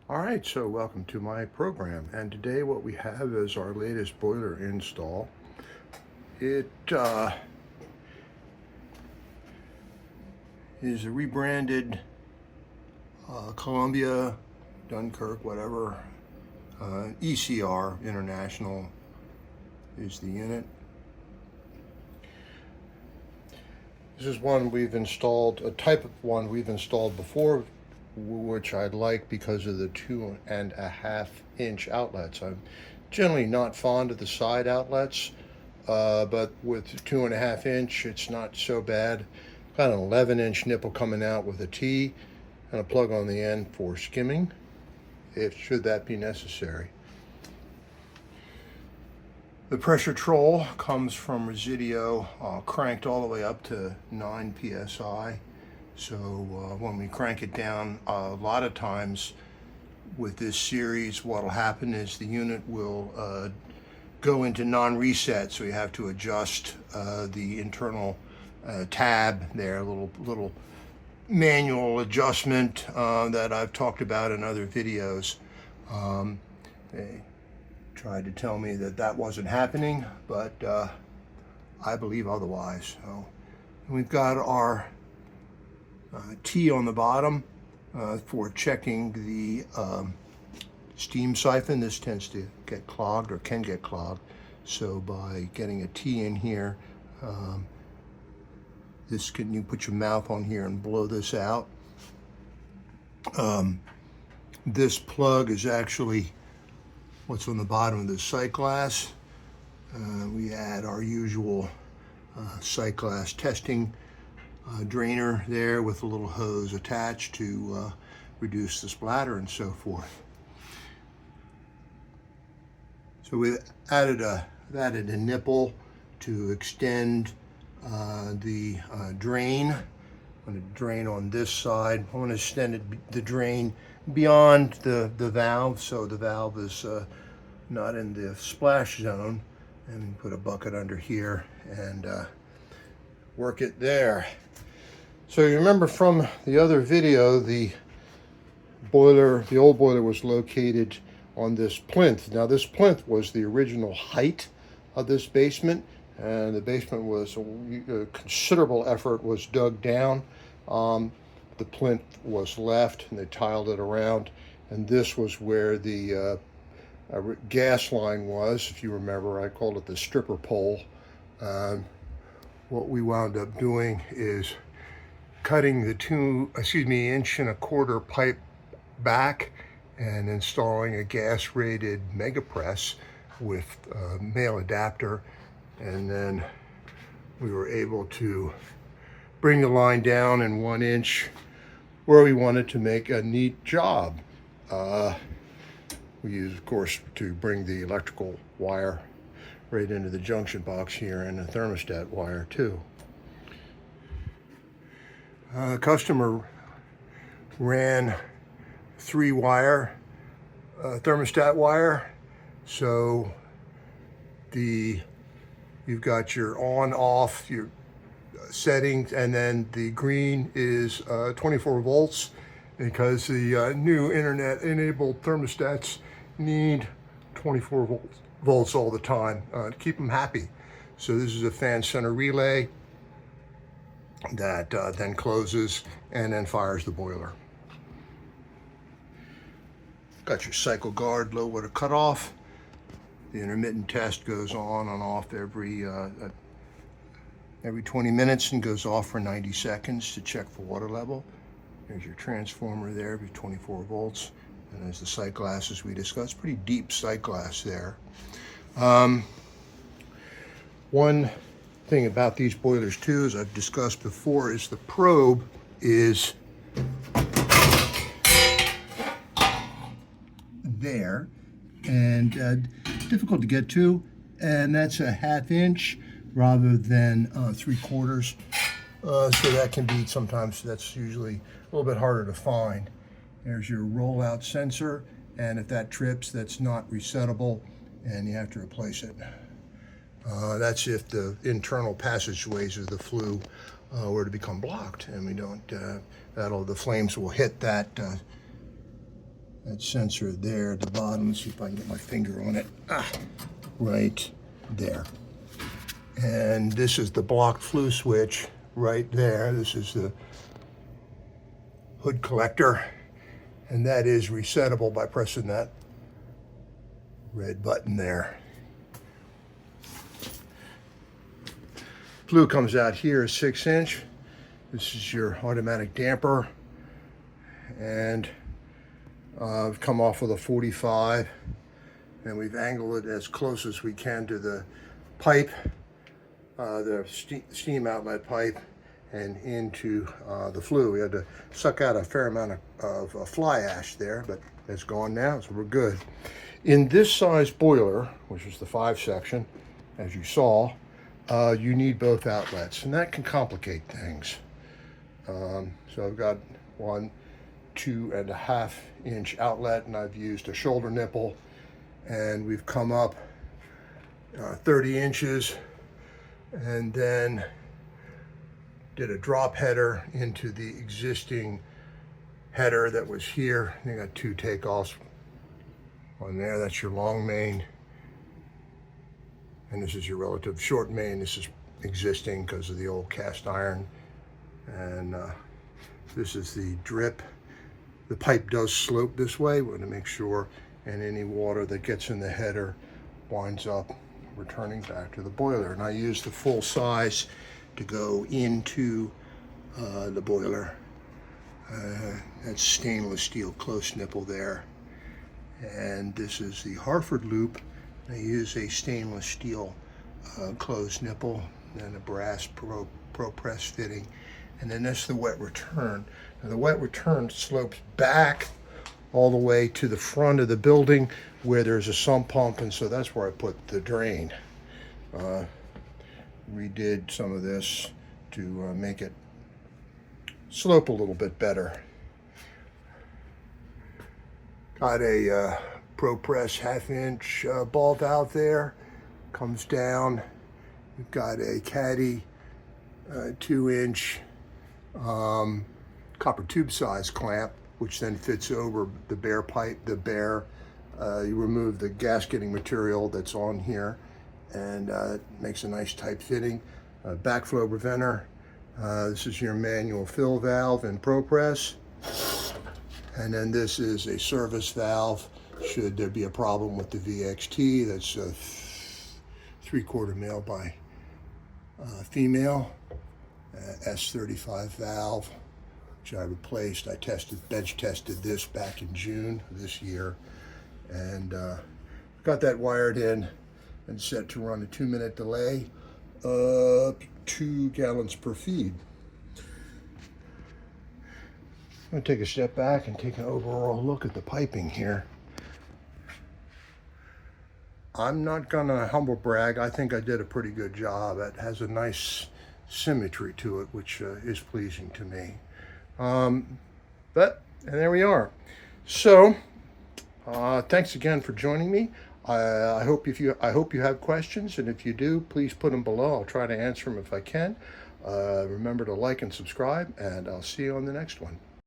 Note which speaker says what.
Speaker 1: All right, so welcome to my program. And today what we have is our latest boiler install. It is a rebranded Columbia, Dunkirk, whatever, ECR, International is the unit. This is one we've installed, a type of one we've installed before, which I like because of the 2.5-inch outlets. I'm generally not fond of the side outlets, but with 2.5-inch, it's not so bad. Got an 11-inch nipple coming out with a T and a plug on the end for skimming, if should that be necessary. The pressure troll comes from Residio, cranked all the way up to 9 psi. So when we crank it down, a lot of times with this series, what will happen is the unit will go into non-reset, so you have to adjust the internal tab there, a little manual adjustment that I've talked about in other videos. They tried to tell me that that wasn't happening, but I believe otherwise. So we've got our T on the bottom for checking the steam siphon. This tends to get clogged or can get clogged. So by getting a T in here, you put your mouth on here and blow this out. This plug is actually what's on the bottom of the sight glass. We add our usual sight glass testing drainer there with a little hose attached to reduce the splatter and so forth. So we added a nipple to extend the drain. I'm going to drain on this side. I want to extend the drain beyond the valve, so the valve is not in the splash zone. And put a bucket under here and work it there. So you remember from the other video, the old boiler was located on this plinth. Now this plinth was the original height of this basement, and the basement was a considerable effort was dug down. The plinth was left and they tiled it around, and this was where the gas line was. If you remember, I called it the stripper pole. What we wound up doing is cutting the 1.25-inch pipe back and installing a gas-rated mega press with a male adapter, and then we were able to bring the line down in 1 inch where we wanted to make a neat job. We use, of course, to bring the electrical wire right into the junction box here, and the thermostat wire too. The customer ran 3-wire thermostat wire, so you've got your on-off, your settings, and then the green is 24 volts because the new internet-enabled thermostats need 24 volts all the time to keep them happy. So this is a fan center relay that then closes and then fires the boiler. Got your cycle guard low water cutoff. The intermittent test goes on and off every 20 minutes and goes off for 90 seconds to check for water level. There's your transformer there, every 24 volts. And there's the sight glass as we discussed. Pretty deep sight glass there. One thing about these boilers too, as I've discussed before, is the probe is there and difficult to get to, and that's a 1/2 inch rather than 3/4. So that can be sometimes, that's usually a little bit harder to find. There's your rollout sensor, and if that trips, that's not resettable and you have to replace it. That's if the internal passageways of the flue were to become blocked, and we don't, the flames will hit that that sensor there at the bottom. Let's see if I can get my finger on it. Right there. And this is the blocked flue switch right there. This is the hood collector, and that is resettable by pressing that red button there. Flue comes out here, 6-inch. This is your automatic damper, and I've come off with a 45, and we've angled it as close as we can to the pipe, the steam outlet pipe, and into the flue. We had to suck out a fair amount of fly ash there, but it's gone now, so we're good. In this size boiler, which is the 5 section, as you saw, you need both outlets, and that can complicate things. So I've got 1 2.5-inch outlet, and I've used a shoulder nipple, and we've come up 30 inches, and then did a drop header into the existing header that was here. You got 2 takeoffs on there. That's your long main, and this is your relative short main. This is existing because of the old cast iron, and this is the drip. The pipe does slope this way. We're going to make sure, and any water that gets in the header winds up returning back to the boiler. And I use the full size to go into the boiler. That's stainless steel close nipple there. And this is the Harford loop. I use a stainless steel closed nipple and a brass pro press fitting. And then this is the wet return. Now the wet return slopes back all the way to the front of the building where there's a sump pump, and so that's where I put the drain. Redid some of this to make it slope a little bit better. Got a ProPress 1/2-inch ball valve there, comes down. We've got a Caddy 2-inch copper tube size clamp, which then fits over the bare pipe, you remove the gasketing material that's on here, and it makes a nice tight fitting. Backflow preventer. This is your manual fill valve in ProPress. And then this is a service valve should there be a problem with the VXT. That's a 3/4 male by female. S35 valve, which I replaced. I bench tested this back in June of this year, and got that wired in and set to run a 2-minute delay, 2 gallons per feed. I'm going to take a step back and take an overall look at the piping here. I'm not going to humble brag. I think I did a pretty good job. It has a nice symmetry to it, which is pleasing to me. And there we are. So thanks again for joining me. I hope you have questions, and if you do, please put them below. I'll try to answer them if I can. Remember to like and subscribe, and I'll see you on the next one.